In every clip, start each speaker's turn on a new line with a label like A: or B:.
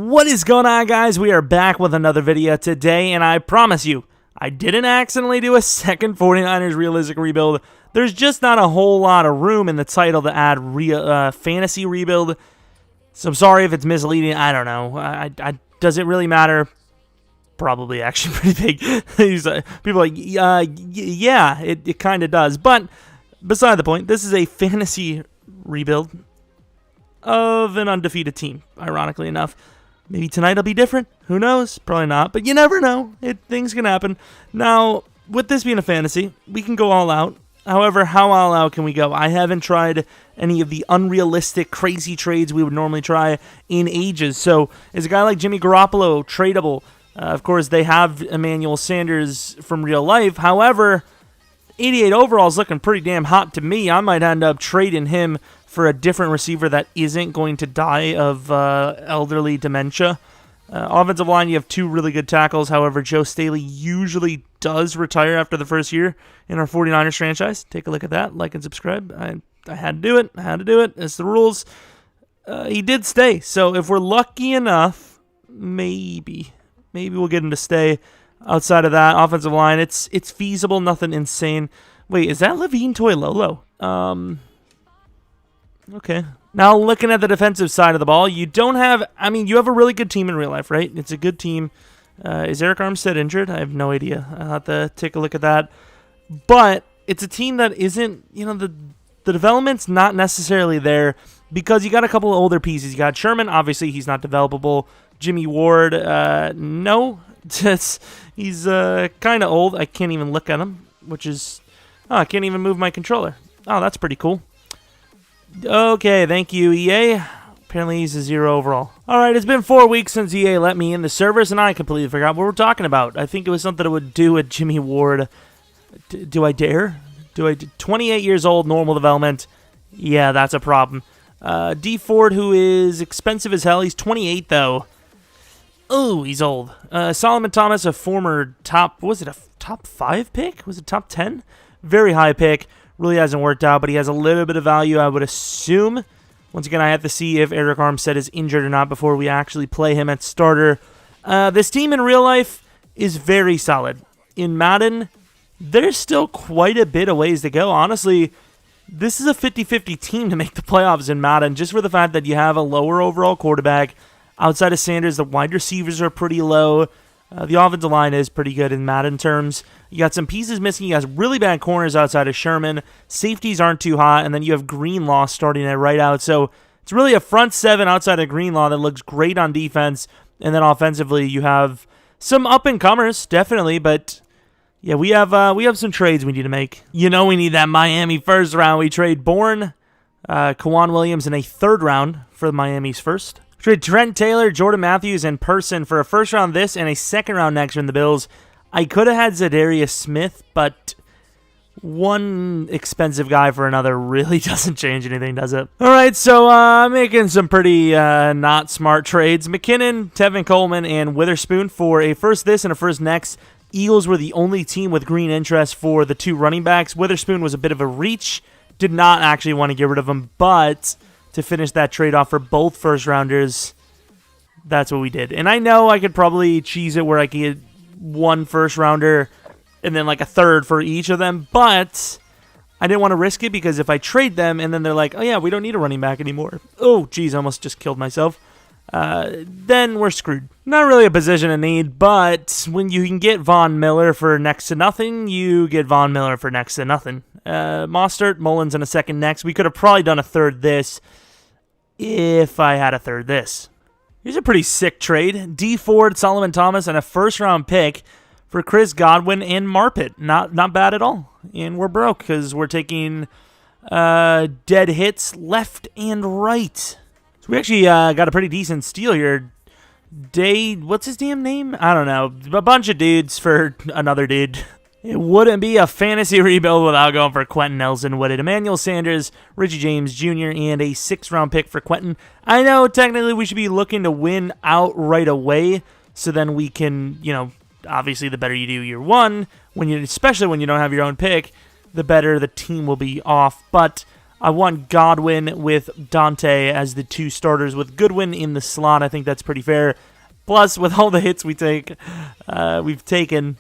A: What is going on, guys? We are back with another video today, and I promise you, I didn't accidentally do a second 49ers realistic rebuild. There's just not a whole lot of room in the title to add fantasy rebuild, so I'm sorry if it's misleading. I don't know. Does it really matter? Probably actually pretty big. People are like, yeah, it kind of does. But beside the point, this is a fantasy rebuild of an undefeated team, ironically enough. Maybe tonight will be different. Who knows? Probably not, but you never know. Things can happen. Now, with this being a fantasy, we can go all out. However, how all out can we go? I haven't tried any of the unrealistic, crazy trades we would normally try in ages. So, is a guy like Jimmy Garoppolo tradable? Of course, they have Emmanuel Sanders from real life. However, 88 overall is looking pretty damn hot to me. I might end up trading him for a different receiver that isn't going to die of elderly dementia. Offensive line, you have two really good tackles. However, Joe Staley usually does retire after the first year in our 49ers franchise. Take a look at that. Like and subscribe. I had to do it. I had to do it. It's the rules. He did stay. So if we're lucky enough, maybe we'll get him to stay. Outside of that, offensive line, it's feasible. Nothing insane. Wait, is that Levine Toilolo? Okay. Now, looking at the defensive side of the ball, you don't have... I mean, you have a really good team in real life, right? It's a good team. Is Eric Armstead injured? I have no idea. I'll have to take a look at that. But it's a team that isn't... You know, the development's not necessarily there because you got a couple of older pieces. You got Sherman. Obviously, he's not developable. Jimmy Ward, no. He's kind of old. I can't even look at him, which is... Oh, I can't even move my controller. Oh, that's pretty cool. Okay, thank you, EA. Apparently he's a 0 overall. Alright, it's been 4 weeks since EA let me in the servers, and I completely forgot what we're talking about. I think it was something that would do with Jimmy Ward. Do I dare? 28 years old, normal development. Yeah, that's a problem. D Ford, who is expensive as hell. He's 28, though. Oh, he's old. Solomon Thomas, a former top... Was it a top 5 pick? Was it top 10? Very high pick. Really hasn't worked out, but he has a little bit of value, I would assume. Once again, I have to see if Eric Armstead is injured or not before we actually play him at starter. This team in real life is very solid. In Madden, there's still quite a bit of ways to go. Honestly, this is a 50-50 team to make the playoffs in Madden, just for the fact that you have a lower overall quarterback. Outside of Sanders, the wide receivers are pretty low. The offensive line is pretty good in Madden terms. You got some pieces missing. You got really bad corners outside of Sherman. Safeties aren't too hot. And then you have Greenlaw starting at right out. So it's really a front seven outside of Greenlaw that looks great on defense. And then offensively, you have some up-and-comers, definitely. But yeah, we have some trades we need to make. You know we need that Miami first round. We trade Bourne, Kwan Williams in a third round for Miami's first. Trade Trent Taylor, Jordan Matthews, and Person for a first round this and a second round next from the Bills. I could have had Zadarius Smith, but one expensive guy for another really doesn't change anything, does it? All right, so I'm making some pretty not smart trades. McKinnon, Tevin Coleman, and Witherspoon for a first this and a first next. Eagles were the only team with green interest for the two running backs. Witherspoon was a bit of a reach. Did not actually want to get rid of him, but... to finish that trade-off for both first-rounders, that's what we did. And I know I could probably cheese it where I could get one first-rounder and then like a third for each of them, but I didn't want to risk it because if I trade them and then they're like, oh yeah, we don't need a running back anymore. Oh, geez, I almost just killed myself. Then we're screwed. Not really a position of need, but when you can get Von Miller for next to nothing, you get Von Miller for next to nothing. Mostert, Mullins, and a second next. We could have probably done a third this if I had a third this. Here's a pretty sick trade. D Ford, Solomon Thomas, and a first-round pick for Chris Godwin and Marpet. Not bad at all. And we're broke because we're taking dead hits left and right. So we actually got a pretty decent steal here. What's his damn name? I don't know. A bunch of dudes for another dude. It wouldn't be a fantasy rebuild without going for Quentin Nelson, would it? Emmanuel Sanders, Richie James Jr., and a 6th-round pick for Quentin. I know technically we should be looking to win out right away, so then we can, you know, obviously the better you do year one, especially when you don't have your own pick, the better the team will be off. But I want Godwin with Dante as the 2 starters with Goodwin in the slot. I think that's pretty fair. Plus, with all the hits we've taken,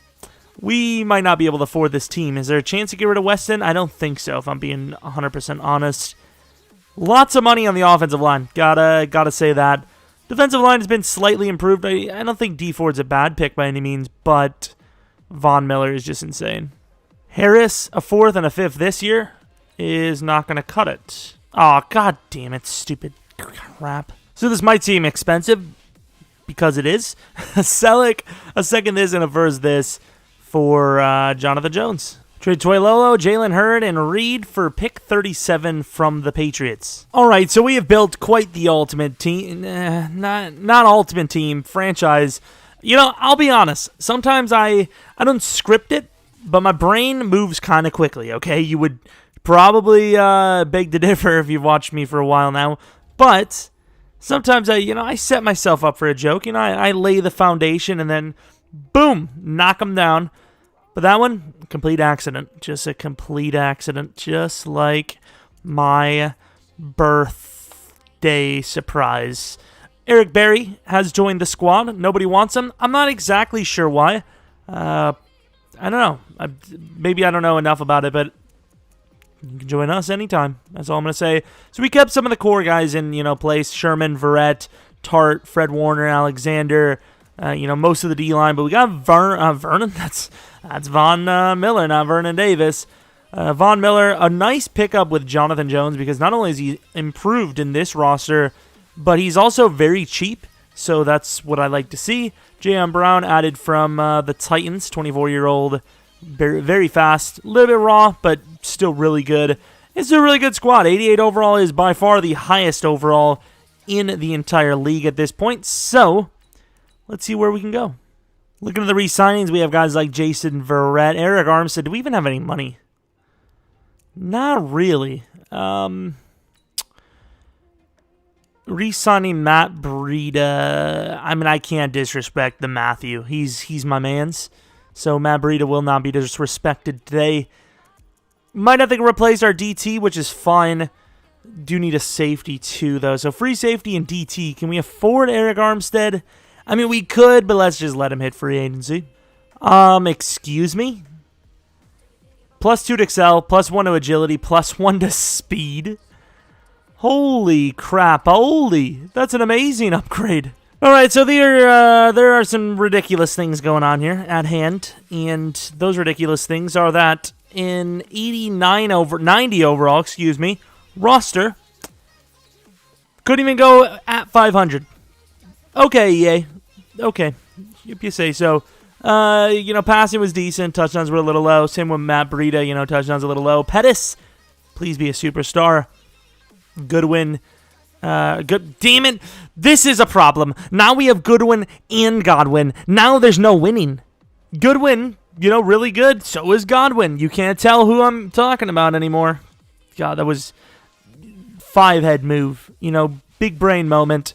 A: we might not be able to afford this team. Is there a chance to get rid of Weston? I don't think so, if I'm being 100% honest. Lots of money on the offensive line. Gotta say that. Defensive line has been slightly improved. I don't think D Ford's a bad pick by any means, but Von Miller is just insane. Harris, a 4th and a 5th this year, is not going to cut it. Oh, god damn it, stupid crap. So this might seem expensive, because it is. Selleck, a 2nd this and a 1st this for Jonathan Jones. Trade Toilolo, Jalen Hurd, and Reed for pick 37 from the Patriots. All right, so we have built quite the ultimate team. Not ultimate team, franchise. You know, I'll be honest. Sometimes I don't script it, but my brain moves kind of quickly, okay? You would probably beg to differ if you've watched me for a while now. But sometimes I set myself up for a joke. I lay the foundation and then, boom, knock them down. But that one, complete accident. Just a complete accident. Just like my birthday surprise. Eric Berry has joined the squad. Nobody wants him. I'm not exactly sure why. I don't know. Maybe I don't know enough about it, but you can join us anytime. That's all I'm going to say. So we kept some of the core guys in, place. Sherman, Verrett, Tart, Fred Warner, Alexander, most of the D-line. But we got Vernon. That's Von Miller, not Vernon Davis. Von Miller, a nice pickup with Jonathan Jones because not only is he improved in this roster, but he's also very cheap. So that's what I like to see. Jayon Brown added from the Titans, 24-year-old, very, very fast, a little bit raw, but still really good. It's a really good squad. 88 overall is by far the highest overall in the entire league at this point. So let's see where we can go. Looking at the re-signings, we have guys like Jason Verrett, Eric Armstead. Do we even have any money? Not really. Re-signing Matt Breida. I mean, I can't disrespect the Matthew. He's my man's. So Matt Breida will not be disrespected today. Might have to replace our DT, which is fine. Do need a safety too, though. So free safety and DT. Can we afford Eric Armstead? I mean, we could, but let's just let him hit free agency. Excuse me? +2 to excel, +1 to agility, +1 to speed. Holy crap, holy. That's an amazing upgrade. All right, so there are some ridiculous things going on here at hand, and those ridiculous things are that in 90 overall, roster, couldn't even go at 500. Okay, EA. Okay, if you say so. Passing was decent. Touchdowns were a little low. Same with Matt Breida. Touchdowns a little low. Pettis, please be a superstar. Goodwin. Good. Damn it. This is a problem. Now we have Goodwin and Godwin. Now there's no winning. Goodwin, really good. So is Godwin. You can't tell who I'm talking about anymore. God, that was 5-head move. Big brain moment.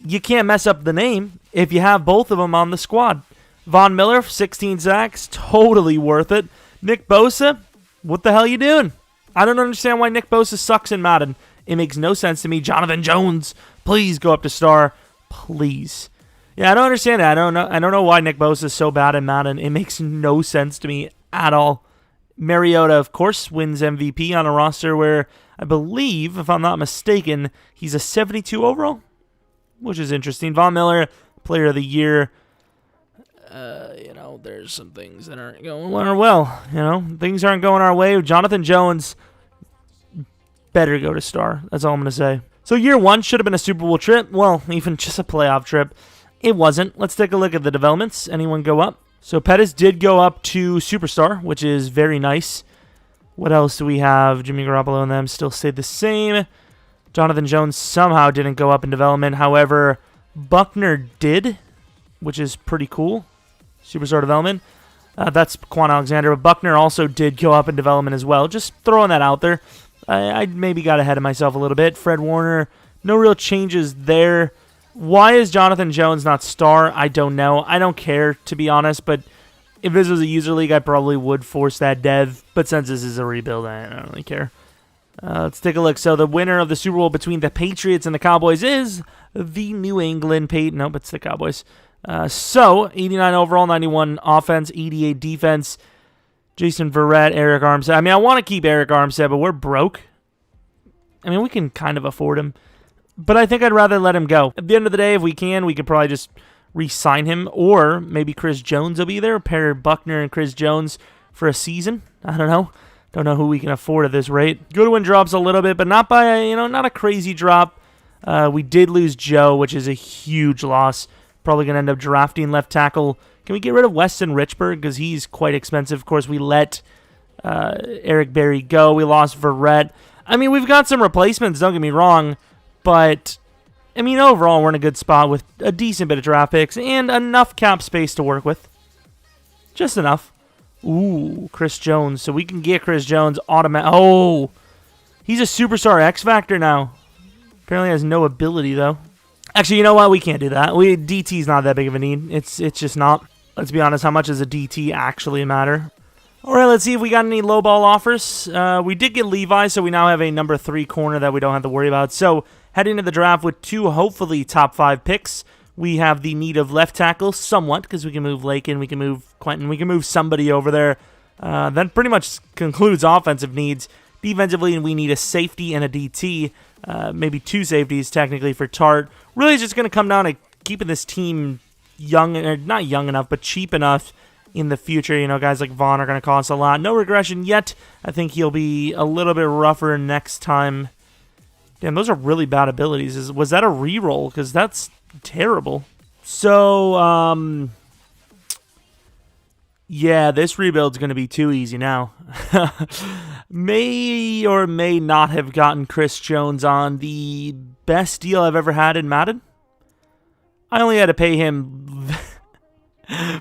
A: You can't mess up the name if you have both of them on the squad. Von Miller, 16 sacks, totally worth it. Nick Bosa, what the hell you doing? I don't understand why Nick Bosa sucks in Madden. It makes no sense to me. Jonathan Jones, please go up to star, please. Yeah, I don't understand it. I don't know why Nick Bosa is so bad in Madden. It makes no sense to me at all. Mariota, of course, wins MVP on a roster where I believe, if I'm not mistaken, he's a 72 overall, which is interesting. Von Miller, Player of the Year. There's some things that aren't going our well. Things aren't going our way. Jonathan Jones better go to star. That's all I'm going to say. So year one should have been a Super Bowl trip. Well, even just a playoff trip. It wasn't. Let's take a look at the developments. Anyone go up? So Pettis did go up to Superstar, which is very nice. What else do we have? Jimmy Garoppolo and them still stayed the same. Jonathan Jones somehow didn't go up in development. However, Buckner did, which is pretty cool. Superstar development. That's Quan Alexander. But Buckner also did go up in development as well. Just throwing that out there. I maybe got ahead of myself a little bit. Fred Warner, no real changes there. Why is Jonathan Jones not star? I don't know. I don't care, to be honest. But if this was a user league, I probably would force that dev. But since this is a rebuild, I don't really care. Let's take a look. So the winner of the Super Bowl between the Patriots and the Cowboys is the New England Patriots. Nope, it's the Cowboys. So 89 overall, 91 offense, 88 defense. Jason Verrett, Eric Armstead. I mean, I want to keep Eric Armstead, but we're broke. I mean, we can kind of afford him. But I think I'd rather let him go. At the end of the day, if we can, we could probably just re-sign him. Or maybe Chris Jones will be there. Pair Buckner and Chris Jones for a season. I don't know. Don't know who we can afford at this rate. Goodwin drops a little bit, but not by, not a crazy drop. We did lose Joe, which is a huge loss. Probably going to end up drafting left tackle. Can we get rid of Weston Richburg? Because he's quite expensive. Of course, we let Eric Berry go. We lost Verrett. I mean, we've got some replacements, don't get me wrong. But, I mean, overall, we're in a good spot with a decent bit of draft picks and enough cap space to work with. Just enough. Ooh, Chris Jones. So we can get Chris Jones automatic. Oh, he's a superstar X Factor now. Apparently has no ability, though. Actually, you know what? We can't do that. DT's not that big of a need. It's just not. Let's be honest. How much does a DT actually matter? All right, let's see if we got any lowball offers. We did get Levi, so we now have a number 3 corner that we don't have to worry about. So heading to the draft with 2 hopefully top 5 picks. We have the need of left tackle somewhat because we can move Lakin, we can move Quentin, we can move somebody over there. That pretty much concludes offensive needs. Defensively, we need a safety and a DT, maybe 2 safeties technically for Tart. Really, it's just going to come down to keeping this team young, or not young enough, but cheap enough in the future. Guys like Vaughn are going to cost a lot. No regression yet. I think he'll be a little bit rougher next time. Damn, those are really bad abilities. Was that a reroll? Because that's terrible. So, yeah, this rebuild's going to be too easy now. May or may not have gotten Chris Jones on the best deal I've ever had in Madden. I only had to pay him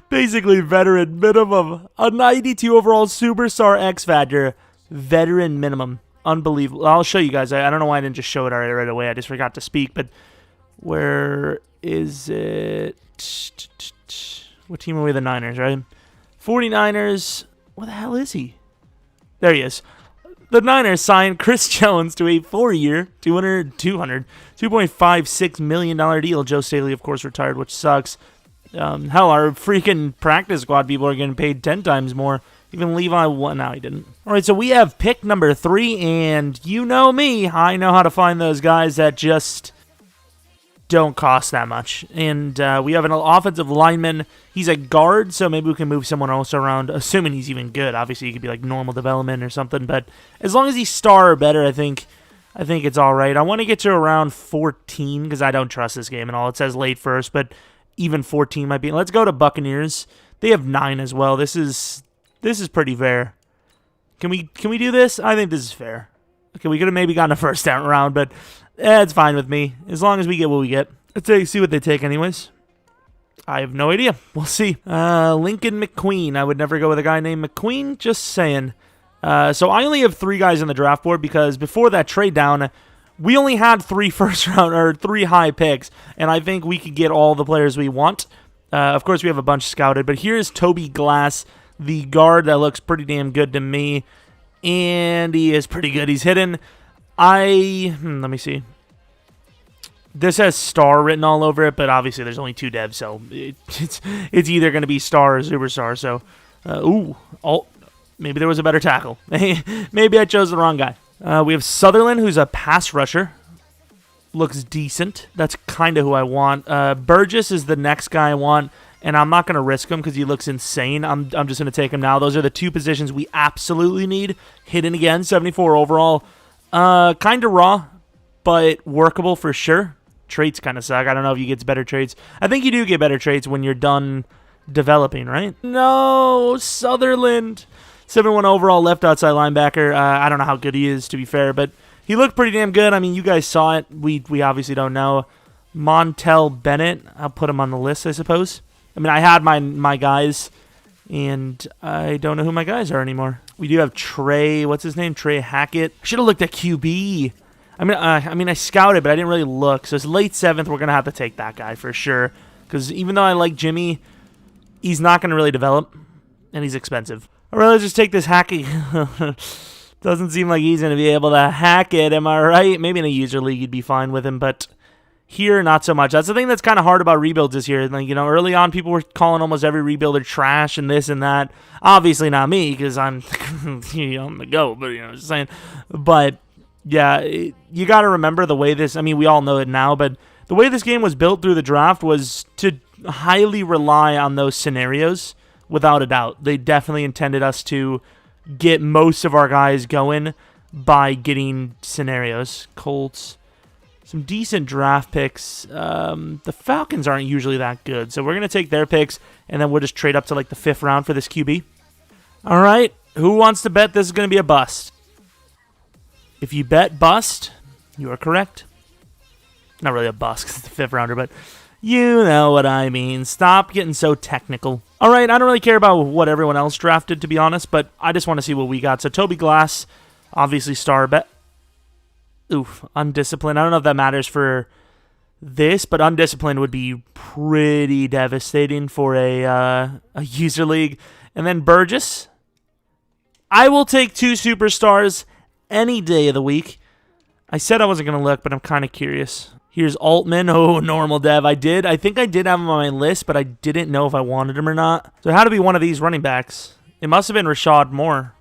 A: basically veteran minimum. A 92 overall superstar X Factor. Veteran minimum. Unbelievable. I'll show you guys. I don't know why I didn't just show it right away. I just forgot to speak, but where is it? What team are we? The Niners, right? 49ers. Where the hell is he? There he is. The Niners signed Chris Jones to a 4-year, $2.56 million deal. Joe Staley, of course, retired, which sucks. Hell, our freaking practice squad people are getting paid 10 times more. Even Levi won. No, he didn't. All right, so we have pick number 3, and you know me. I know how to find those guys that just don't cost that much. And we have an offensive lineman. He's a guard, so maybe we can move someone else around, assuming he's even good. Obviously, he could be like normal development or something, but as long as he's star or better, I think it's all right. I want to get to around 14 because I don't trust this game at all. It says late first, but even 14 might be. Let's go to Buccaneers. They have 9 as well. This is pretty fair. Can we do this? I think this is fair. Okay, we could have maybe gotten a first down round, but it's fine with me as long as we get what we get. Let's see what they take, anyways. I have no idea. We'll see. Lincoln McQueen. I would never go with a guy named McQueen. Just saying. So I only have 3 guys on the draft board because before that trade down, we only had 3 first round or 3 high picks, and I think we could get all the players we want. Of course, we have a bunch scouted, but here's Toby Glass, the guard that looks pretty damn good to me, and he is pretty good. He's hidden. Let me see. This has star written all over it, but obviously there's only 2 devs, so it's either going to be star or superstar. So, maybe there was a better tackle. Maybe I chose the wrong guy. We have Sutherland, who's a pass rusher. Looks decent. That's kind of who I want. Burgess is the next guy I want, and I'm not going to risk him because he looks insane. I'm just going to take him now. Those are the 2 positions we absolutely need. Hidden again, 74 overall. Kind of raw, but workable for sure. Traits kind of suck. I don't know if you get better traits. I think you do get better traits when you're done developing, right? No, Sutherland. 7-1 overall left outside linebacker. I don't know how good he is, to be fair, but he looked pretty damn good. I mean, you guys saw it. We obviously don't know. Montel Bennett. I'll put him on the list, I suppose. I mean, I had my guys, and I don't know who my guys are anymore. We do have Trey. What's his name? Trey Hackett. I should have looked at QB. I mean, I scouted, but I didn't really look. So it's late 7th. We're going to have to take that guy for sure. Because even though I like Jimmy, he's not going to really develop, and he's expensive. All right, let's just take this Hackett. Doesn't seem like he's going to be able to hack it, am I right? Maybe in a user league you'd be fine with him, but here, not so much. That's the thing that's kind of hard about rebuilds this year. Like, early on, people were calling almost every rebuilder trash and this and that. Obviously not me, because I'm on the go, but, just saying. But, yeah, you got to remember the way this, we all know it now, but the way this game was built through the draft was to highly rely on those scenarios, without a doubt. They definitely intended us to get most of our guys going by getting scenarios. Colts. Some decent draft picks. The Falcons aren't usually that good, so we're going to take their picks, and then we'll just trade up to like the 5th round for this QB. All right, who wants to bet this is going to be a bust? If you bet bust, you are correct. Not really a bust because it's the 5th rounder, but you know what I mean. Stop getting so technical. All right, I don't really care about what everyone else drafted, to be honest, but I just want to see what we got. So Toby Glass, obviously star bet. Oof, undisciplined. I don't know if that matters for this, but undisciplined would be pretty devastating for a user league. And then Burgess. I will take 2 superstars any day of the week. I said I wasn't going to look, but I'm kind of curious. Here's Altman. Oh, normal dev. I think I did have him on my list, but I didn't know if I wanted him or not. So it had to be one of these running backs. It must have been Rashad Moore.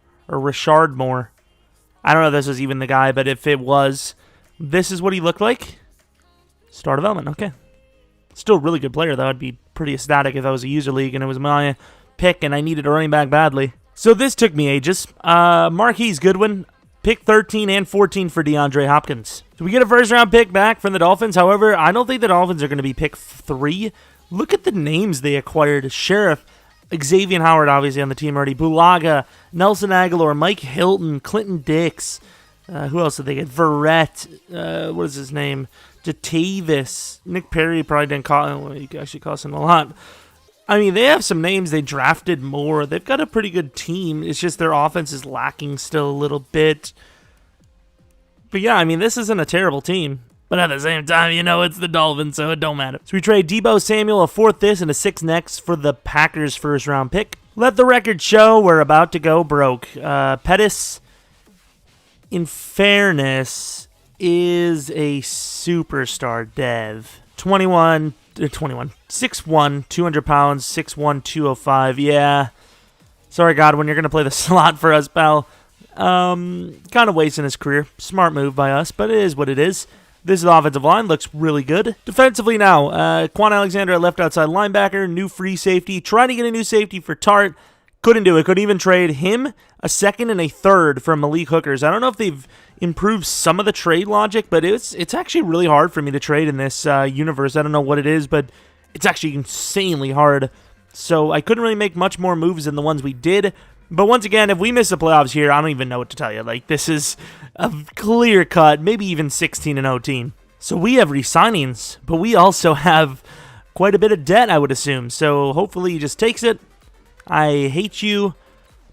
A: I don't know if this was even the guy, but if it was, this is what he looked like. Star development, okay. Still a really good player, though. I'd be pretty ecstatic if I was a user league and it was my pick and I needed a running back badly. So this took me ages. Marquise Goodwin, pick 13 and 14 for DeAndre Hopkins. So we get a first-round pick back from the Dolphins. However, I don't think the Dolphins are going to be pick 3. Look at the names they acquired. Sheriff, Xavier Howard, obviously on the team already. Bulaga, Nelson Aguilar, Mike Hilton, Clinton Dix. Who else did they get? Verrett. What is his name? Jatavis. Nick Perry probably didn't actually cost him a lot. They have some names they drafted more. They've got a pretty good team. It's just their offense is lacking still a little bit. But yeah, this isn't a terrible team. But at the same time, it's the Dolphins, so it don't matter. So we trade Deebo Samuel, a 4th this and a 6th next for the Packers' first-round pick. Let the record show we're about to go broke. Pettis, in fairness, is a superstar dev. 6'1", 200 pounds, 6'1", 205. Yeah. Sorry, Godwin, you're going to play the slot for us, pal. Kind of wasting his career. Smart move by us, but it is what it is. This is the offensive line. Looks really good. Defensively now, Quan Alexander at left outside linebacker, new free safety. Trying to get a new safety for Tart. Couldn't do it. Couldn't even trade him, a 2nd and a 3rd from Malik Hookers. I don't know if they've improved some of the trade logic, but it's actually really hard for me to trade in this universe. I don't know what it is, but it's actually insanely hard. So I couldn't really make much more moves than the ones we did. But once again, if we miss the playoffs here, I don't even know what to tell you. This is a clear-cut, maybe even 16-0 team. So we have re-signings, but we also have quite a bit of debt, I would assume. So hopefully he just takes it. I hate you,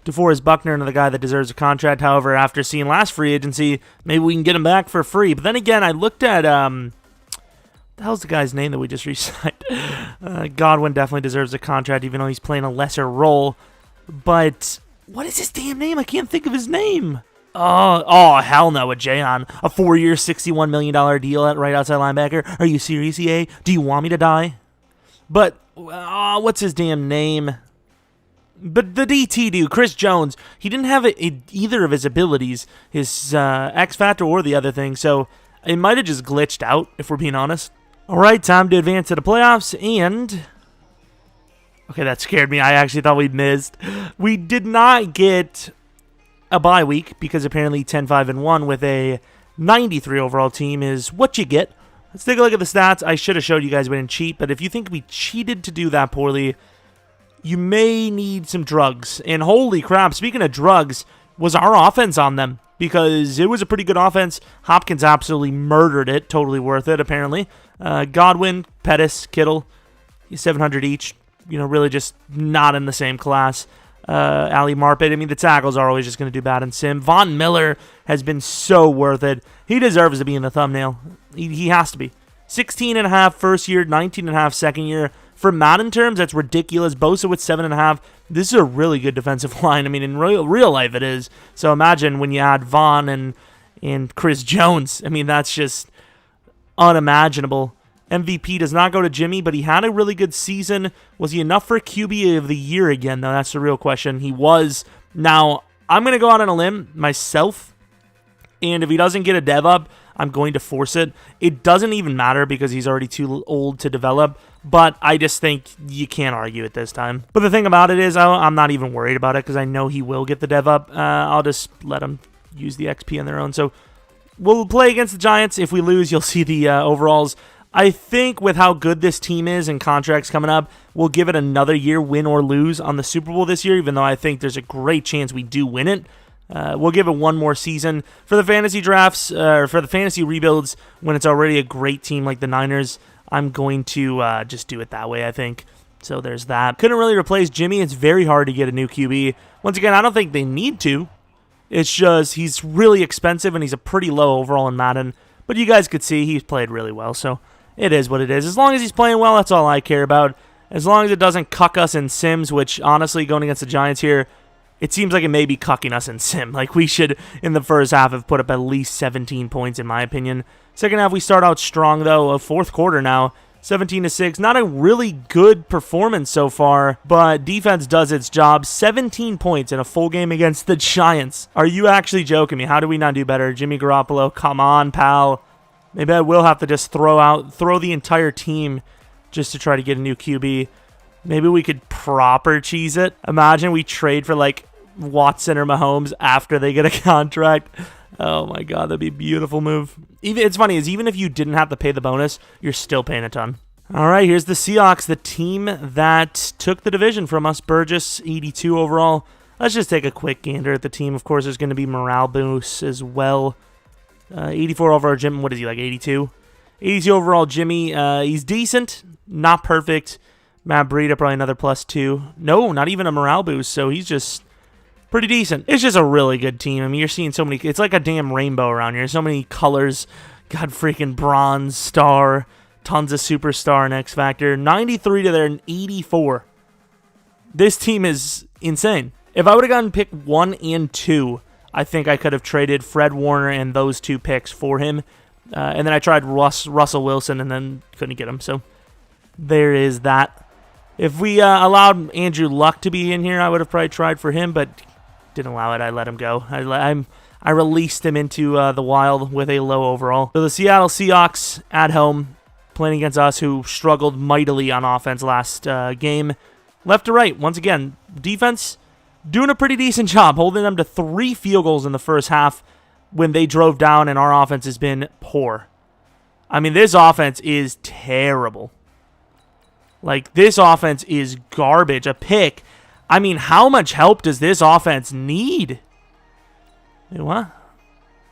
A: DeForest Buckner, another guy that deserves a contract. However, after seeing last free agency, maybe we can get him back for free. But then again, I looked at, what the hell's the guy's name that we just re-signed? Godwin definitely deserves a contract, even though he's playing a lesser role. But what is his damn name? I can't think of his name. Oh, hell no, a Jayon. A 4-year, $61 million deal at right outside linebacker. Are you serious, EA? Do you want me to die? But, what's his damn name? But the DT dude, Chris Jones, he didn't have either of his abilities, his X Factor or the other thing, so it might have just glitched out, if we're being honest. All right, time to advance to the playoffs, and okay, that scared me. I actually thought we'd missed. We did not get a bye week because apparently 10-5-1 with a 93 overall team is what you get. Let's take a look at the stats. I should have showed you guys we didn't cheat, but if you think we cheated to do that poorly, you may need some drugs. And holy crap, speaking of drugs, was our offense on them? Because it was a pretty good offense. Hopkins absolutely murdered it. Totally worth it, apparently. Godwin, Pettis, Kittle, 700 each. Really just not in the same class. Ali Marpet, the tackles are always just going to do bad in Sim. Von Miller has been so worth it. He deserves to be in the thumbnail. He has to be. 16.5 first year, 19.5 second year, For Madden terms, that's ridiculous. Bosa with 7.5. This is a really good defensive line. I mean, in real life it is. So imagine when you add Vaughn and Chris Jones. I mean, that's just unimaginable. MVP does not go to Jimmy, but he had a really good season. Was he enough for QB of the year again, though? That's the real question. He was. Now, I'm going to go out on a limb myself, and if he doesn't get a dev up, I'm going to force it. It doesn't even matter because he's already too old to develop, but I just think you can't argue it this time. But the thing about it is I'm not even worried about it because I know he will get the dev up. I'll just let him use the XP on their own. So we'll play against the Giants. If we lose, you'll see the overalls. I think with how good this team is and contracts coming up, we'll give it another year, win or lose, on the Super Bowl this year, even though I think there's a great chance we do win it. We'll give it one more season. For the fantasy drafts, or for the fantasy rebuilds, when it's already a great team like the Niners, I'm going to just do it that way, I think. So there's that. Couldn't really replace Jimmy. It's very hard to get a new QB. Once again, I don't think they need to. It's just he's really expensive, and he's a pretty low overall in Madden. But you guys could see he's played really well, so it is what it is. As long as he's playing well, that's all I care about. As long as it doesn't cuck us in Sims, which, honestly, going against the Giants here, it seems like it may be cucking us in Sim. Like, we should, in the first half, have put up at least 17 points, in my opinion. Second half, we start out strong, though. A fourth quarter now, 17-6. Not a really good performance so far, but defense does its job. 17 points in a full game against the Giants. Are you actually joking me? How do we not do better? Jimmy Garoppolo, come on, pal. Maybe I will have to just throw the entire team just to try to get a new QB. Maybe we could proper cheese it. Imagine we trade for, like, Watson or Mahomes after they get a contract. Oh my god, that'd be a beautiful move. It's funny, is even if you didn't have to pay the bonus, you're still paying a ton. All right, here's the Seahawks, the team that took the division from us. Burgess, 82 overall. Let's just take a quick gander at the team. Of course, there's going to be morale boosts as well. 84 overall Jimmy. What is he, like 82? 82 overall Jimmy. He's decent, not perfect. Matt Breida, probably another +2. No, not even a morale boost, so he's just pretty decent. It's just a really good team. I mean, you're seeing so many. It's like a damn rainbow around here. So many colors. God, freaking bronze, star, tons of superstar and X Factor. 93 to their 84. This team is insane. If I would have gotten pick 1 and 2, I think I could have traded Fred Warner and those 2 picks for him. And then I tried Russell Wilson and then couldn't get him. So there is that. If we allowed Andrew Luck to be in here, I would have probably tried for him, but didn't allow it. I let him go. I released him into the wild with a low overall. So the Seattle Seahawks at home, playing against us, who struggled mightily on offense last game. Left to right, once again, defense doing a pretty decent job, holding them to 3 field goals in the first half when they drove down, and our offense has been poor. I mean, this offense is terrible. Like, this offense is garbage. A pick. I mean, how much help does this offense need? Wait, what?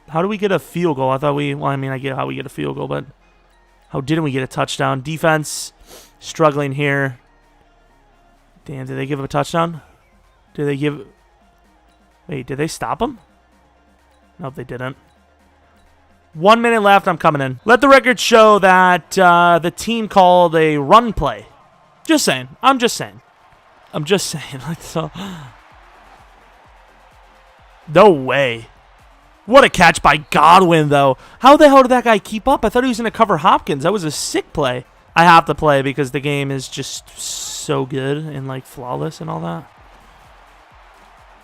A: How do we get a field goal? I thought I get how we get a field goal, but how didn't we get a touchdown? Defense struggling here. Damn, did they give him a touchdown? Wait, did they stop him? Nope, they didn't. 1 minute left. I'm coming in. Let the record show that the team called a run play. Just saying. I'm just saying. Like, so. No way. What a catch by Godwin, though. How the hell did that guy keep up? I thought he was going to cover Hopkins. That was a sick play. I have to play because the game is just so good and, like, flawless and all that.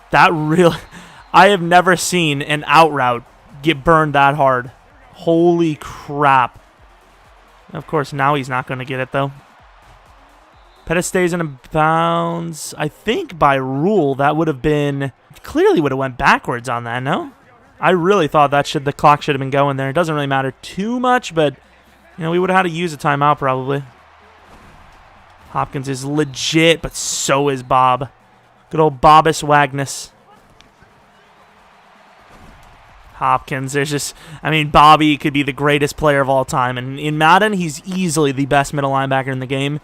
A: That really... I have never seen an out route get burned that hard. Holy crap. Of course, now he's not going to get it, though. Pettis stays in bounds. I think by rule that would have been... Clearly would have went backwards on that, no? I really thought the clock should have been going there. It doesn't really matter too much, but we would have had to use a timeout probably. Hopkins is legit, but so is Bob. Good old Bobbus Wagnus. Hopkins, Bobby could be the greatest player of all time. And in Madden, he's easily the best middle linebacker in the game.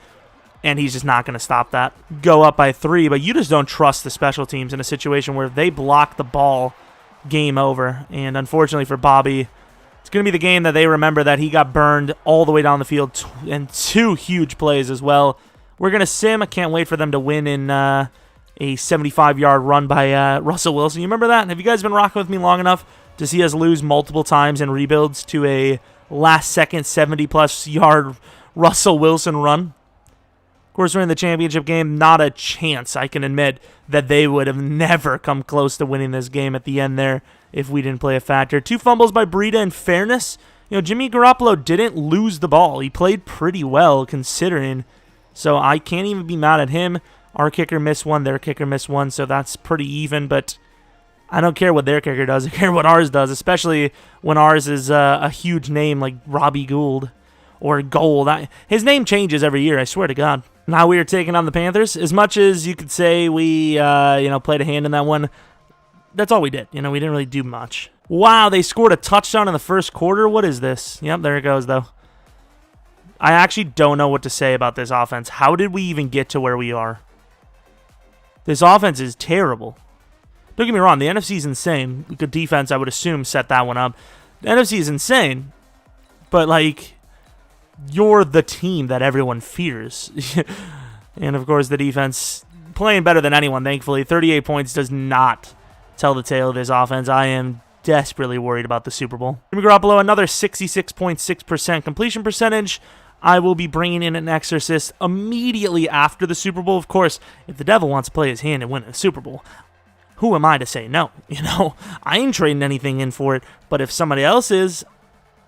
A: And he's just not going to stop that. Go up by 3, but you just don't trust the special teams in a situation where if they block the ball, game over. And unfortunately for Bobby, it's going to be the game that they remember that he got burned all the way down the field and 2 huge plays as well. We're going to sim. I can't wait for them to win in a 75-yard run by Russell Wilson. You remember that? Have you guys been rocking with me long enough to see us lose multiple times in rebuilds to a last-second 70-plus yard Russell Wilson run? Of course, we're in the championship game. Not a chance, I can admit, that they would have never come close to winning this game at the end there if we didn't play a factor. 2 fumbles by Breida. In fairness, Jimmy Garoppolo didn't lose the ball. He played pretty well considering, so I can't even be mad at him. Our kicker missed one, their kicker missed one, so that's pretty even, but I don't care what their kicker does. I care what ours does, especially when ours is a huge name like Robbie Gould or Gold. His name changes every year, I swear to God. Now we are taking on the Panthers. As much as you could say we played a hand in that one, that's all we did. We didn't really do much. Wow, they scored a touchdown in the first quarter. What is this? Yep, there it goes, though. I actually don't know what to say about this offense. How did we even get to where we are? This offense is terrible. Don't get me wrong, the NFC is insane. Good defense, I would assume, set that one up. The NFC is insane, but, you're the team that everyone fears. And, of course, the defense playing better than anyone, thankfully. 38 points does not tell the tale of this offense. I am desperately worried about the Super Bowl. Jimmy Garoppolo, another 66.6% completion percentage. I will be bringing in an exorcist immediately after the Super Bowl. Of course, if the devil wants to play his hand and win a Super Bowl, who am I to say no? I ain't trading anything in for it. But if somebody else is,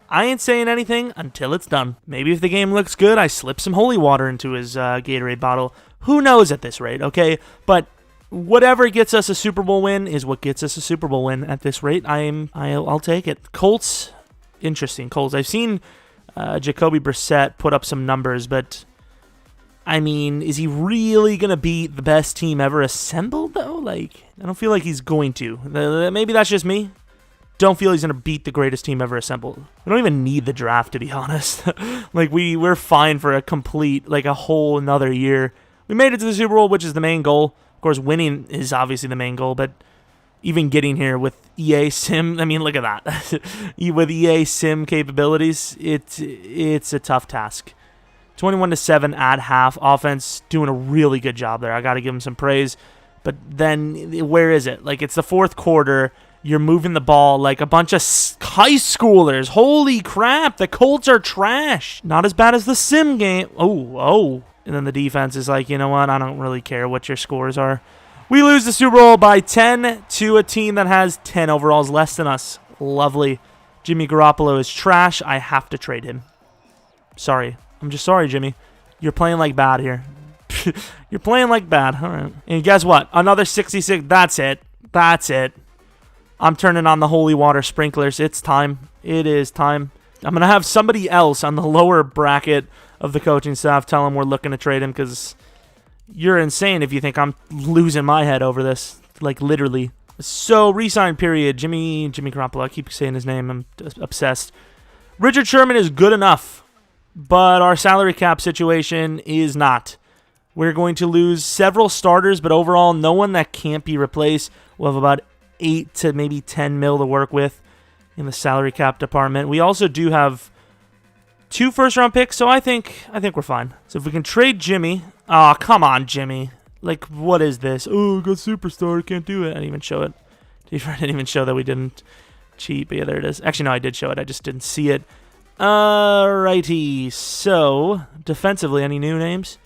A: I ain't saying anything until it's done. Maybe if the game looks good, I slip some holy water into his Gatorade bottle. Who knows at this rate, okay? But whatever gets us a Super Bowl win is what gets us a Super Bowl win at this rate. I'll take it. Colts, interesting. Colts. I've seen Jacoby Brissett put up some numbers, but is he really going to beat the best team ever assembled, though? I don't feel like he's going to. Maybe that's just me. Don't feel he's going to beat the greatest team ever assembled. We don't even need the draft, to be honest. We're fine for a complete, a whole another year. We made it to the Super Bowl, which is the main goal. Of course, winning is obviously the main goal, but even getting here with EA Sim, look at that. With EA Sim capabilities, it's a tough task. 21-7 at half. Offense doing a really good job there. I got to give them some praise. But then, where is it? It's the fourth quarter. You're moving the ball like a bunch of high schoolers. Holy crap, the Colts are trash. Not as bad as the Sim game. Oh. And then the defense is like, you know what? I don't really care what your scores are. We lose the Super Bowl by 10 to a team that has 10 overalls less than us. Lovely. Jimmy Garoppolo is trash. I have to trade him. Sorry. I'm just sorry, Jimmy. You're playing like bad here. You're playing like bad. All right. And guess what? Another 66. That's it. I'm turning on the holy water sprinklers. It's time. It is time. I'm going to have somebody else on the lower bracket of the coaching staff tell him we're looking to trade him because you're insane if you think I'm losing my head over this. Literally. So, re-sign period. Jimmy Garoppolo. I keep saying his name. I'm obsessed. Richard Sherman is good enough, but our salary cap situation is not. We're going to lose several starters, but overall, no one that can't be replaced. We'll have about 8 to maybe 10 mil to work with in the salary cap department. We also do have 2 first-round picks, so I think we're fine. So if we can trade Jimmy... Oh, come on, Jimmy. What is this? Oh, got superstar, can't do it. I didn't even show it. I didn't even show that we didn't cheat, but yeah, there it is. Actually, no, I did show it. I just didn't see it. Alrighty, so defensively, any new names?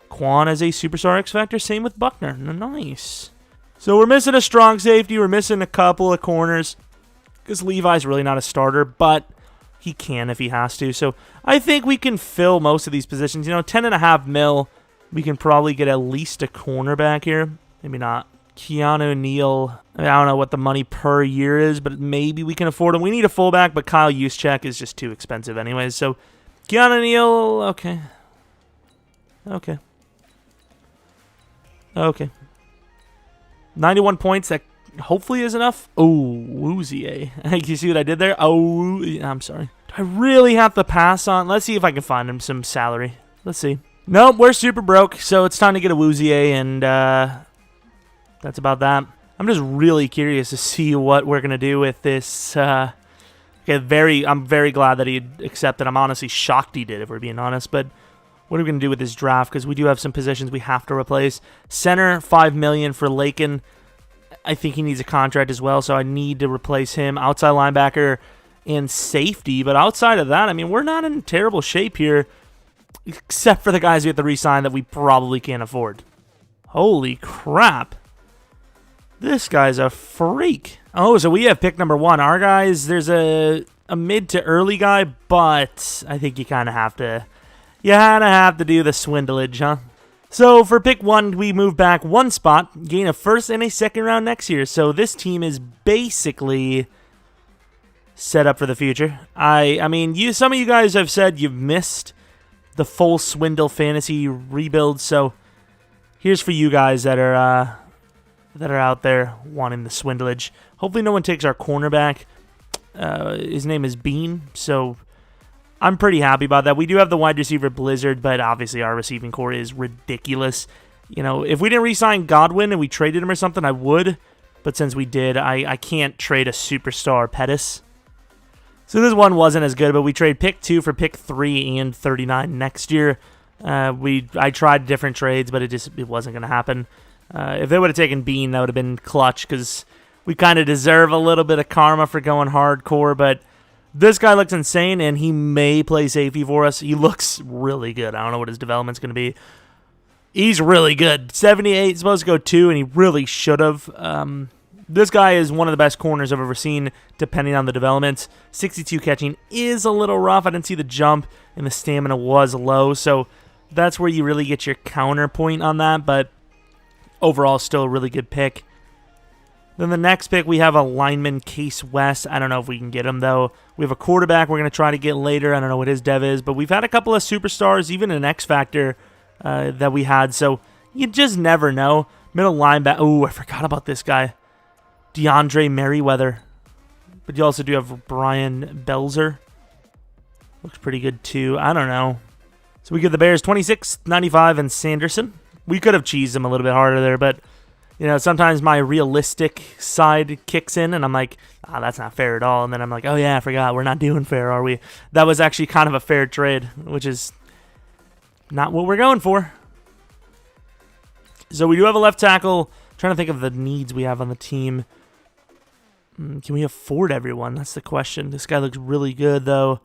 A: Quan as a superstar X Factor, same with Buckner. Nice. So we're missing a strong safety. We're missing a couple of corners because Levi's really not a starter, but he can if he has to. So I think we can fill most of these positions. 10.5 mil, we can probably get at least a cornerback here. Maybe not. Keanu Neal, I don't know what the money per year is, but maybe we can afford him. We need a fullback, but Kyle Juszczyk is just too expensive anyways. So Keanu Neal, okay. 91 points, that hopefully is enough. Oh, Woozier. You see what I did there? Oh, I'm sorry. Do I really have to pass on? Let's see if I can find him some salary. Let's see. Nope, we're super broke, so it's time to get a Woozier, and that's about that. I'm just really curious to see what we're going to do with this. I'm very glad that he accepted. I'm honestly shocked he did, if we're being honest, but What are we going to do with this draft? Because we do have some positions we have to replace. Center, $5 million for Lakin. I think he needs a contract as well, so I need to replace him. Outside linebacker and safety. But outside of that, I mean, we're not in terrible shape here, except for the guys we have to re-sign that we probably can't afford. Holy crap. This guy's a freak. Oh, so we have pick number 1. Our guys, there's a mid to early guy, but I think you kind of have to do the swindleage, huh? So for pick 1, we move back 1 spot, gain a first and a second round next year. So this team is basically set up for the future. I mean, some of you guys have said you've missed the full swindle fantasy rebuild. So here's for you guys that are out there wanting the swindleage. Hopefully no one takes our cornerback. His name is Bean, so I'm pretty happy about that. We do have the wide receiver Blizzard, but obviously our receiving core is ridiculous. You know, if we didn't re-sign Godwin and we traded him or something, I would. But since we did, I can't trade a superstar Pettis. So this one wasn't as good, but we trade pick 2 for pick 3 and 39 next year. I tried different trades, but it wasn't going to happen. If they would have taken Bean, that would have been clutch, because we kind of deserve a little bit of karma for going hardcore, but this guy looks insane, and he may play safety for us. He looks really good. I don't know what his development's going to be. He's really good. 78, supposed to go 2, and he really should have. This guy is one of the best corners I've ever seen, depending on the development. 62 catching is a little rough. I didn't see the jump, and the stamina was low, so that's where you really get your counterpoint on that, but overall, still a really good pick. Then the next pick, we have a lineman, Case West. I don't know if we can get him, though. We have a quarterback we're going to try to get later. I don't know what his dev is, but we've had a couple of superstars, even an X-Factor that we had, so you just never know. Middle linebacker. Oh, I forgot about this guy. DeAndre Merriweather. But you also do have Bryan Belzer. Looks pretty good, too. I don't know. So we give the Bears 26, 95, and Sanderson. We could have cheesed him a little bit harder there, but you know, sometimes my realistic side kicks in, and I'm like, that's not fair at all. And then I'm like, oh yeah, I forgot, we're not doing fair, are we? That was actually kind of a fair trade, which is not what we're going for. So we do have a left tackle. I'm trying to think of the needs we have on the team. Can we afford everyone? That's the question. This guy looks really good, though.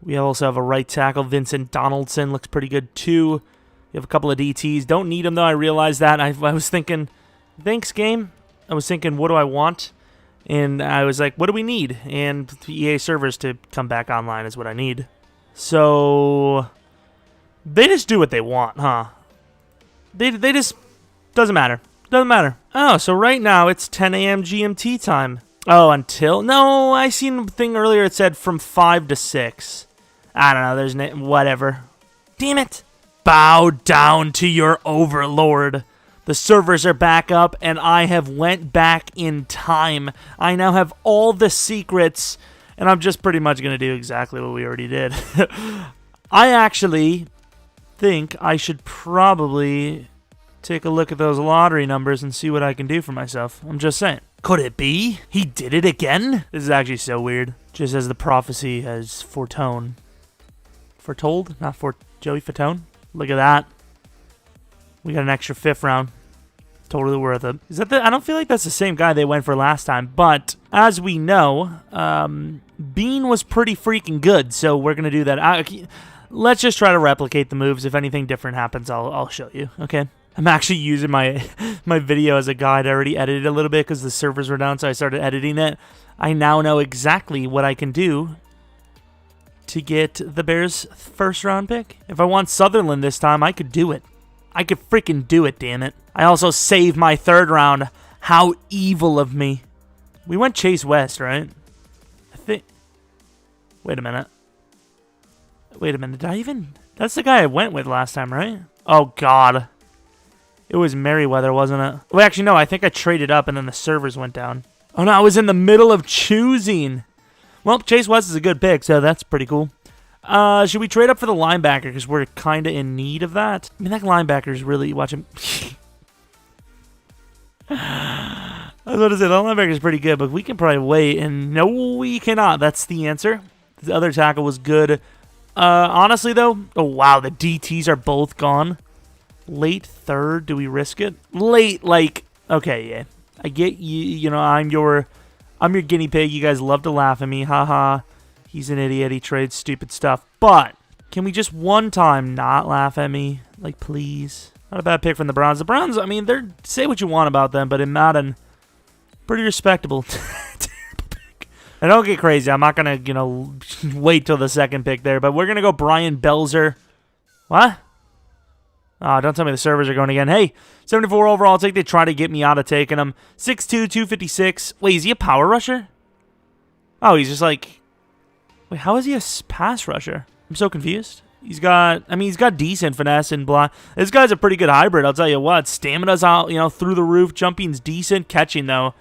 A: We also have a right tackle. Vincent Donaldson looks pretty good, too. We have a couple of DTs. Don't need them, though. I realized that. I was thinking, thanks, game. I was thinking, what do I want? And I was like, what do we need? And EA servers to come back online is what I need. So they just do what they want, huh? They just, doesn't matter. Doesn't matter. Oh, so right now it's 10 a.m. GMT time. Oh, no, I seen a thing earlier. It said from 5 to 6. I don't know. There's whatever. Damn it. Bow down to your overlord. The servers are back up, and I have went back in time. I now have all the secrets, and I'm just pretty much going to do exactly what we already did. I actually think I should probably take a look at those lottery numbers and see what I can do for myself. I'm just saying. Could it be? He did it again? This is actually so weird. Just as the prophecy has foretold. Foretold? Not for Joey Fatone? Look at that. We got an extra 5th round. Totally worth it. Is that I don't feel like that's the same guy they went for last time, but as we know, Bean was pretty freaking good, so we're going to do that. Let's just try to replicate the moves. If anything different happens, I'll show you, okay? I'm actually using my video as a guide. I already edited a little bit because the servers were down, so I started editing it. I now know exactly what I can do to get the Bears' first round pick. If I want Sutherland this time, I could do it. I could freaking do it, damn it. I also saved my 3rd round. How evil of me. We went Chase West, right? I think. Wait a minute. Did I even? That's the guy I went with last time, right? Oh, God. It was Merriweather, wasn't it? Well, actually, no. I think I traded up and then the servers went down. Oh, no. I was in the middle of choosing. Well, Chase West is a good pick, so that's pretty cool. Should we trade up for the linebacker? Because we're kind of in need of that. I mean, that linebacker is really... Watch him. I was about to say, the linebacker is pretty good, but we can probably wait. And no, we cannot. That's the answer. The other tackle was good. Honestly, though, oh, wow, the DTs are both gone. Late third, do we risk it? Late, like, okay, yeah. I get you, you know, I'm your guinea pig. You guys love to laugh at me. Haha. He's an idiot. He trades stupid stuff. But can we just one time not laugh at me? Like, please. Not a bad pick from the Browns. The Browns, I mean, they're say what you want about them, but in Madden, pretty respectable. Terrible pick. And don't get crazy. I'm not going to, you know, wait till the second pick there, but we're going to go Bryan Belzer. What? Oh, don't tell me the servers are going again. Hey, 74 overall. I'll take they try to get me out of taking him. 6'2", 256. Wait, is he a power rusher? Oh, he's just like... Wait, how is he a pass rusher? I'm so confused. He's got decent finesse and blah. This guy's a pretty good hybrid, I'll tell you what. Stamina's out, you know, through the roof. Jumping's decent. Catching, though.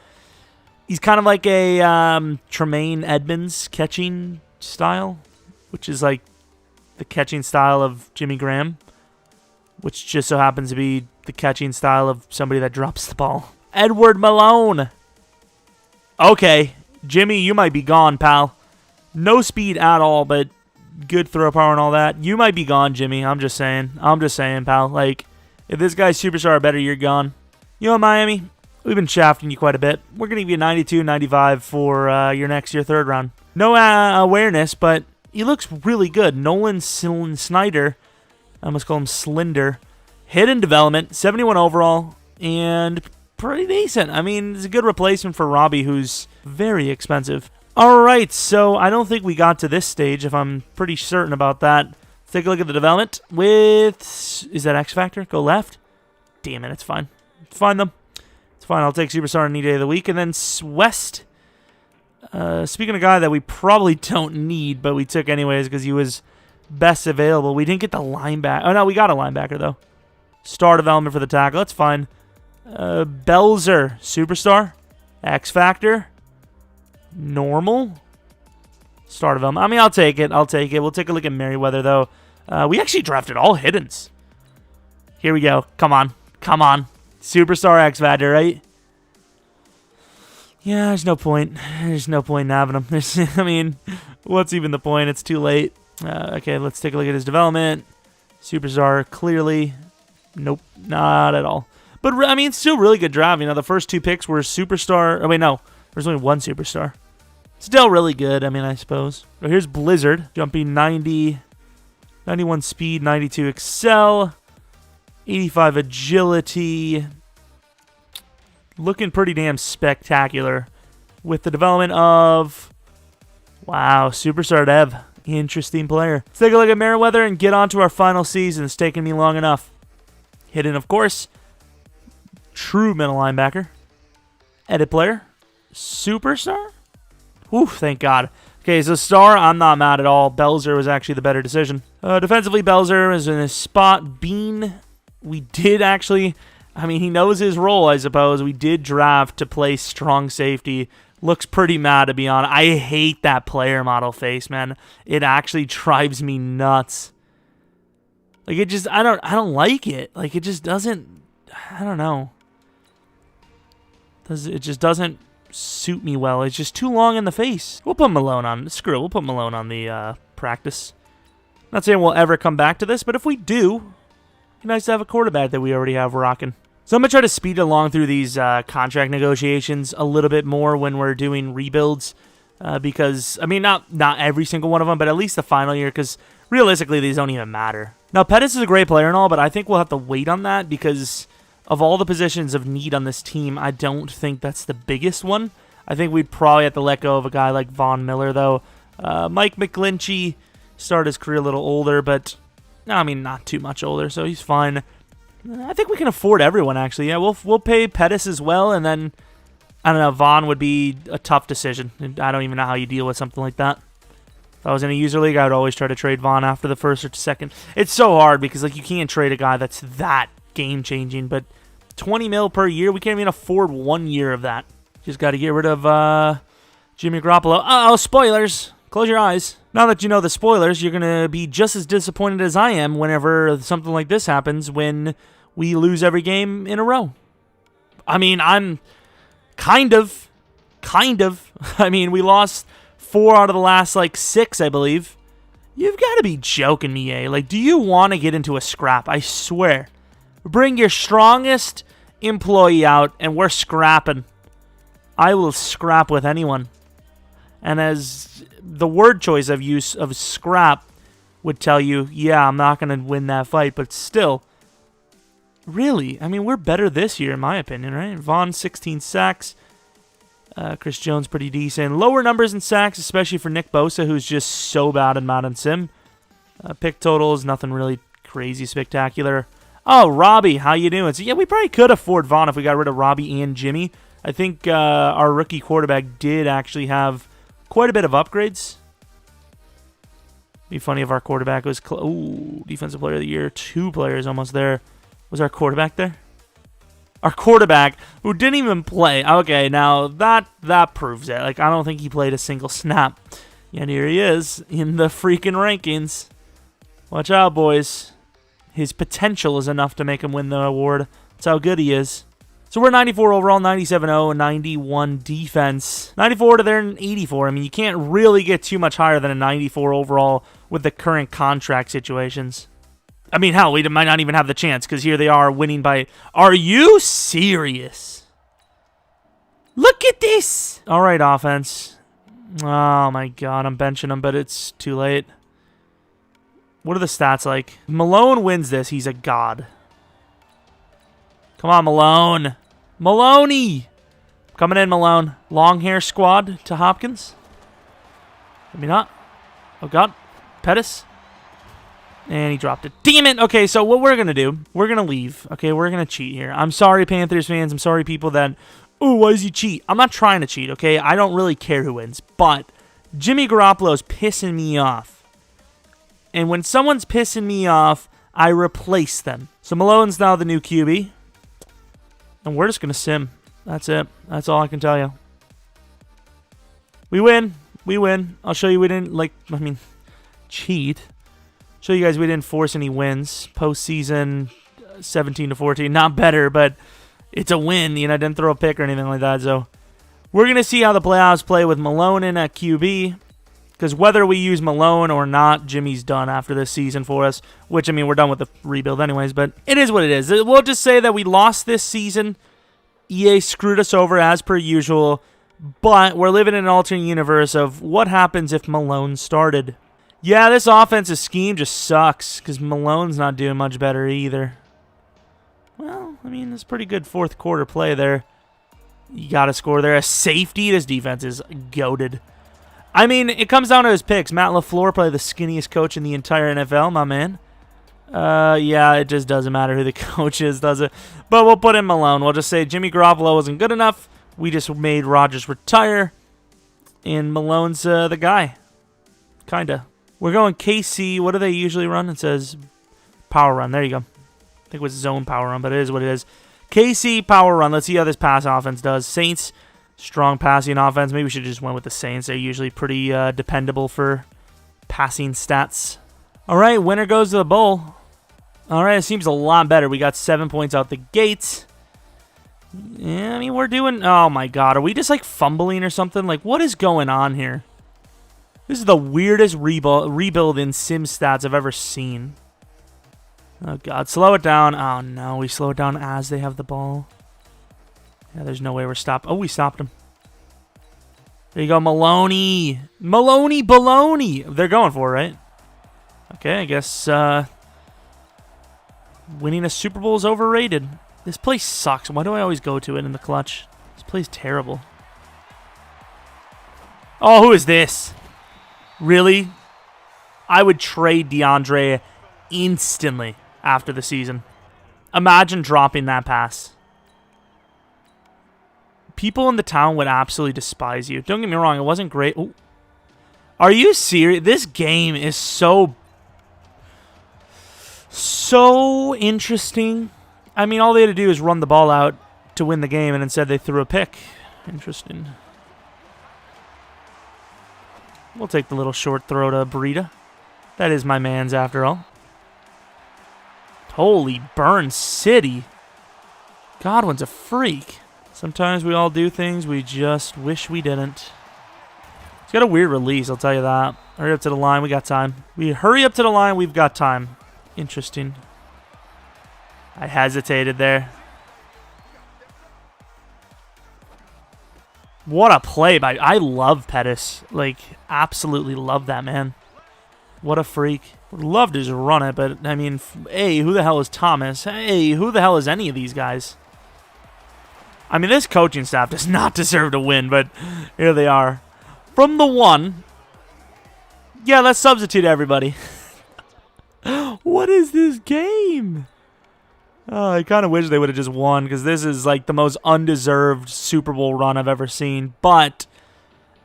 A: He's kind of like a Tremaine Edmonds catching style, which is like the catching style of Jimmy Graham, which just so happens to be the catching style of somebody that drops the ball. Edward Malone. Okay, Jimmy, you might be gone, pal. No speed at all, but good throw power and all that. You might be gone, Jimmy. I'm just saying, pal. Like, if this guy's superstar or better, you're gone. You know, Miami, we've been shafting you quite a bit. We're going to give you 92, 95 for your third round. No awareness, but he looks really good. Nolan Snyder. I almost call him Slender. Hidden development, 71 overall, and pretty decent. I mean, it's a good replacement for Robbie, who's very expensive. All right, so I don't think we got to this stage, if I'm pretty certain about that. Let's take a look at the development with... Is that X Factor? Go left? Damn it, it's fine. It's fine, though. It's fine. I'll take Superstar any day of the week. And then West. Speaking of a guy that we probably don't need, but we took anyways because he was best available. We didn't get the linebacker. Oh, no, we got a linebacker, though. Star development for the tackle. That's fine. Belzer. Superstar. X Factor. Normal. Star development. I mean, I'll take it. We'll take a look at Merriweather, though. We actually drafted all hiddens. Here we go. Come on. Superstar X Factor, right? Yeah, there's no point. There's no point in having him. I mean, what's even the point? It's too late. Okay, let's take a look at his development. Superstar, clearly. Nope, not at all. But, I mean, it's still really good draft. You know, the first two picks were Superstar. Oh, wait, no. There's only one Superstar. Still really good, I mean, I suppose. So here's Blizzard. Jumping 90, 91 speed, 92 excel, 85 agility. Looking pretty damn spectacular with the development of, wow, Superstar Dev. Interesting player. Let's take a look at Merriweather and get on to our final season. It's taken me long enough. Hidden, of course. True middle linebacker. Edit player. Superstar? Ooh, thank God. Okay, so star, I'm not mad at all. Belzer was actually the better decision. Defensively, Belzer is in his spot. Bean, we did actually... I mean, he knows his role, I suppose. We did draft to play strong safety. Looks pretty mad, to be honest. I hate that player model face, man. It actually drives me nuts. Like, it just, I don't like it. Like, it just doesn't, I don't know. It just doesn't suit me well. It's just too long in the face. We'll put Malone on, screw it, we'll put Malone on the practice. Not saying we'll ever come back to this, but if we do, it's nice to have a quarterback that we already have rocking. So I'm going to try to speed along through these contract negotiations a little bit more when we're doing rebuilds. Because, I mean, not every single one of them, but at least the final year, because realistically, these don't even matter. Now, Pettis is a great player and all, but I think we'll have to wait on that because of all the positions of need on this team, I don't think that's the biggest one. I think we'd probably have to let go of a guy like Von Miller, though. Mike McGlinchey started his career a little older, but, no, I mean, not too much older, so he's fine. I think we can afford everyone, actually. Yeah, we'll pay Pettis as well, and then, I don't know, Vaughn would be a tough decision. I don't even know how you deal with something like that. If I was in a user league, I would always try to trade Vaughn after the first or second. It's so hard because, like, you can't trade a guy that's that game-changing, but 20 mil per year, we can't even afford 1 year of that. Just got to get rid of Jimmy Garoppolo. Uh-oh, spoilers. Close your eyes. Now that you know the spoilers, you're going to be just as disappointed as I am whenever something like this happens when we lose every game in a row. I mean, I'm kind of. I mean, we lost 4 out of the last, 6, I believe. You've got to be joking me, eh? Like, do you want to get into a scrap? I swear. Bring your strongest employee out, and we're scrapping. I will scrap with anyone. And as the word choice I've used of scrap would tell you, yeah, I'm not going to win that fight, but still, really, I mean, we're better this year, in my opinion, right? Vaughn, 16 sacks. Chris Jones, pretty decent. Lower numbers in sacks, especially for Nick Bosa, who's just so bad in Madden Sim. Pick totals, nothing really crazy spectacular. Oh, Robbie, how you doing? So, yeah, we probably could afford Vaughn if we got rid of Robbie and Jimmy. I think our rookie quarterback did actually have quite a bit of upgrades. Be funny if our quarterback was... Ooh, Defensive Player of the Year. 2 players almost there. Was our quarterback there? Our quarterback, who didn't even play. Okay, now that proves it. Like, I don't think he played a single snap. And here he is in the freaking rankings. Watch out, boys. His potential is enough to make him win the award. That's how good he is. So we're 94 overall, 97-0, 91 defense. 94 to their 84. I mean, you can't really get too much higher than a 94 overall with the current contract situations. I mean, hell, we might not even have the chance because here they are winning by... Are you serious? Look at this! All right, offense. Oh, my God. I'm benching him, but it's too late. What are the stats like? Malone wins this. He's a god. Come on, Malone. Maloney! Coming in, Malone. Long hair squad to Hopkins. Maybe not. Oh, God. Pettis. And he dropped it. Damn it! Okay, so what we're going to do, we're going to leave. Okay, we're going to cheat here. I'm sorry, Panthers fans. I'm sorry, people that, oh, why does he cheat? I'm not trying to cheat, okay? I don't really care who wins. But Jimmy Garoppolo's pissing me off. And when someone's pissing me off, I replace them. So Malone's now the new QB. And we're just going to sim. That's it. That's all I can tell you. We win. We win. I'll show you we didn't, cheat. Show you guys we didn't force any wins. Postseason 17-14. Not better, but it's a win. You know, I didn't throw a pick or anything like that. So we're going to see how the playoffs play with Malone in at QB. Because whether we use Malone or not, Jimmy's done after this season for us. Which, I mean, we're done with the rebuild anyways. But it is what it is. We'll just say that we lost this season. EA screwed us over as per usual. But we're living in an alternate universe of what happens if Malone started. Yeah, this offensive scheme just sucks because Malone's not doing much better either. Well, I mean, it's pretty good fourth quarter play there. You got to score there. A safety. This defense is goated. I mean, it comes down to his picks. Matt LaFleur, probably the skinniest coach in the entire NFL, my man. Yeah, it just doesn't matter who the coach is, does it? But we'll put in Malone. We'll just say Jimmy Garoppolo wasn't good enough. We just made Rodgers retire. And Malone's the guy. Kinda. We're going KC. What do they usually run? It says power run. There you go. I think it was zone power run, but it is what it is. KC power run. Let's see how this pass offense does. Saints, strong passing offense. Maybe we should just went with the Saints. They're usually pretty dependable for passing stats. All right, winner goes to the bowl. All right, it seems a lot better. We got 7 points out the gate. Yeah, I mean, we're doing... Oh, my God. Are we just, like, fumbling or something? Like, what is going on here? This is the weirdest rebuild in sim stats I've ever seen. Oh, God. Slow it down. Oh, no. We slow it down as they have the ball. Yeah, there's no way we're stopped. Oh, we stopped him. There you go, Maloney. Maloney baloney. They're going for it, right? Okay, I guess winning a Super Bowl is overrated. This place sucks. Why do I always go to it in the clutch? This play's terrible. Oh, who is this? Really? I would trade DeAndre instantly after the season. Imagine dropping that pass. People in the town would absolutely despise you. Don't get me wrong, it wasn't great. Ooh. Are you serious? This game is so interesting. I mean, all they had to do is run the ball out to win the game, and instead they threw a pick. Interesting. We'll take the little short throw to Breida. That is my man's after all. Holy Burn City. Godwin's a freak. Sometimes we all do things we just wish we didn't. It's got a weird release, I'll tell you that. Hurry up to the line. We got time. We hurry up to the line. We've got time. Interesting. I hesitated there. What a play by... I love Pettis. Like, absolutely love that, man. What a freak. Would love to just run it, but, I mean, hey, who the hell is Thomas? Hey, who the hell is any of these guys? I mean, this coaching staff does not deserve to win, but here they are. From the 1. Yeah, let's substitute everybody. What is this game? Oh, I kind of wish they would have just won, because this is like the most undeserved Super Bowl run I've ever seen. But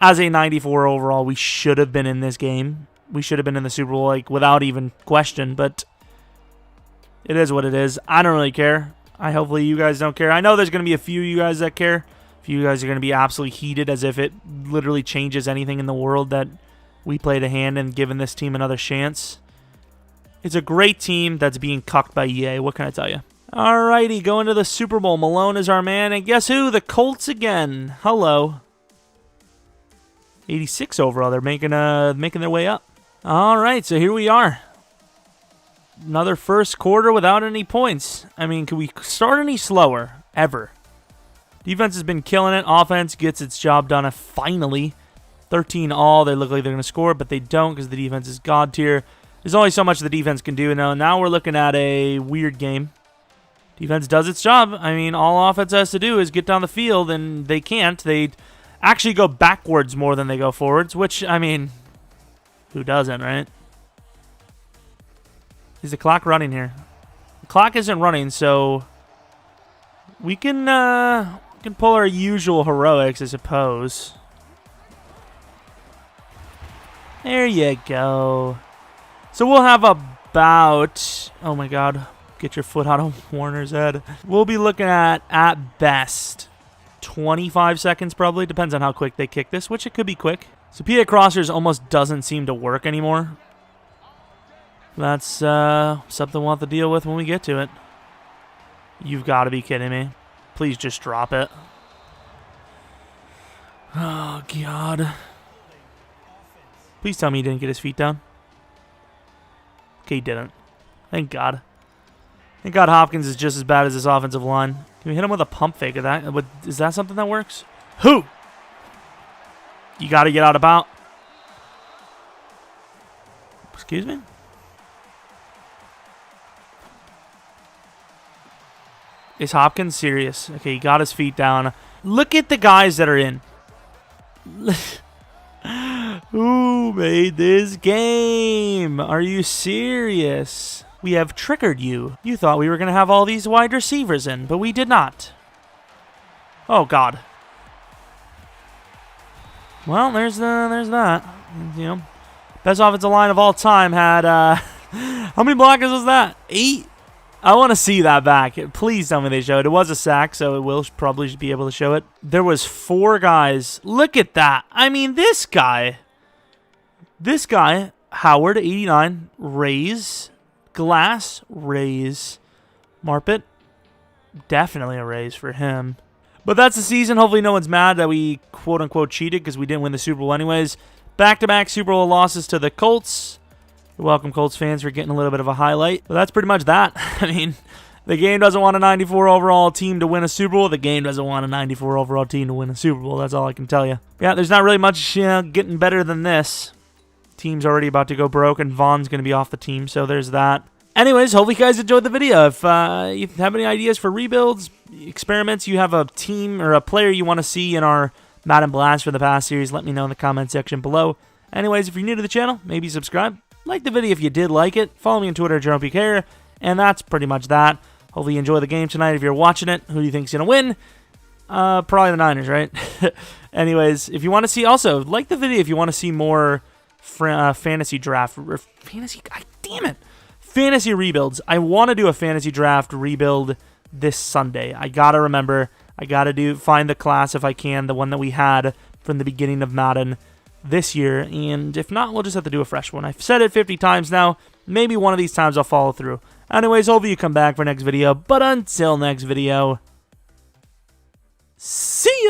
A: as a 94 overall, we should have been in this game. We should have been in the Super Bowl, like, without even question. But it is what it is. I don't really care. Hopefully you guys don't care. I know there's going to be a few of you guys that care. A few of you guys are going to be absolutely heated as if it literally changes anything in the world that we played a hand in giving this team another chance. It's a great team that's being cucked by EA. What can I tell you? Alrighty, going to the Super Bowl. Malone is our man. And guess who? The Colts again. Hello. 86 overall. They're making their way up. Alright, so here we are. Another first quarter without any points. I mean, could we start any slower? Ever. Defense has been killing it. Offense gets its job done finally. 13 all. They look like they're going to score, but they don't because the defense is god tier. There's only so much the defense can do. Now we're looking at a weird game. Defense does its job. I mean, all offense has to do is get down the field, and they can't. They actually go backwards more than they go forwards, which, I mean, who doesn't, right? Is the clock running here? The clock isn't running, so we can pull our usual heroics, I suppose. There you go. So we'll have about... Oh, my God. Get your foot out of Warner's head. We'll be looking at best, 25 seconds probably. Depends on how quick they kick this, which it could be quick. So PA Crossers almost doesn't seem to work anymore. That's something we'll have to deal with when we get to it. You've got to be kidding me. Please just drop it. Oh, God. Please tell me he didn't get his feet down. Okay, he didn't. Thank God. Thank God Hopkins is just as bad as this offensive line. Can we hit him with a pump fake of that? Is that something that works? Who? You got to get out of bounds. Excuse me? Is Hopkins serious? Okay, he got his feet down. Look at the guys that are in. Who made this game? Are you serious? We have triggered you. You thought we were going to have all these wide receivers in, but we did not. Oh, God. Well, there's that. You know, best offensive line of all time had, how many blockers was that? 8? I want to see that back. Please tell me they showed it. It was a sack, so it will probably be able to show it. There was 4 guys. Look at that. I mean, this guy, Howard, 89, Rays, Glass, Rays, Marpet, definitely a raise for him. But that's the season. Hopefully no one's mad that we quote-unquote cheated because we didn't win the Super Bowl anyways. Back-to-back Super Bowl losses to the Colts. You're welcome, Colts fans, for getting a little bit of a highlight. But that's pretty much that. I mean, the game doesn't want a 94 overall team to win a Super Bowl. The game doesn't want a 94 overall team to win a Super Bowl. That's all I can tell you. Yeah, there's not really much getting better than this. Team's already about to go broke, and Vaughn's going to be off the team, so there's that. Anyways, hopefully you guys enjoyed the video. If you have any ideas for rebuilds, experiments, you have a team or a player you want to see in our Madden Blast for the past series, let me know in the comment section below. Anyways, if you're new to the channel, maybe subscribe. Like the video if you did like it. Follow me on Twitter, Jeromepkr, and that's pretty much that. Hopefully you enjoy the game tonight. If you're watching it, who do you think's going to win? Probably the Niners, right? Anyways, if you want to see, also, like the video if you want to see more fantasy draft, fantasy rebuilds. I want to do a fantasy draft rebuild this Sunday. I got to remember, I got to find the class if I can, the one that we had from the beginning of Madden this year, and if not, we'll just have to do a fresh one. I've said it 50 times now. Maybe one of these times I'll follow through. Anyways, hopefully you come back for next video, but until next video, see ya!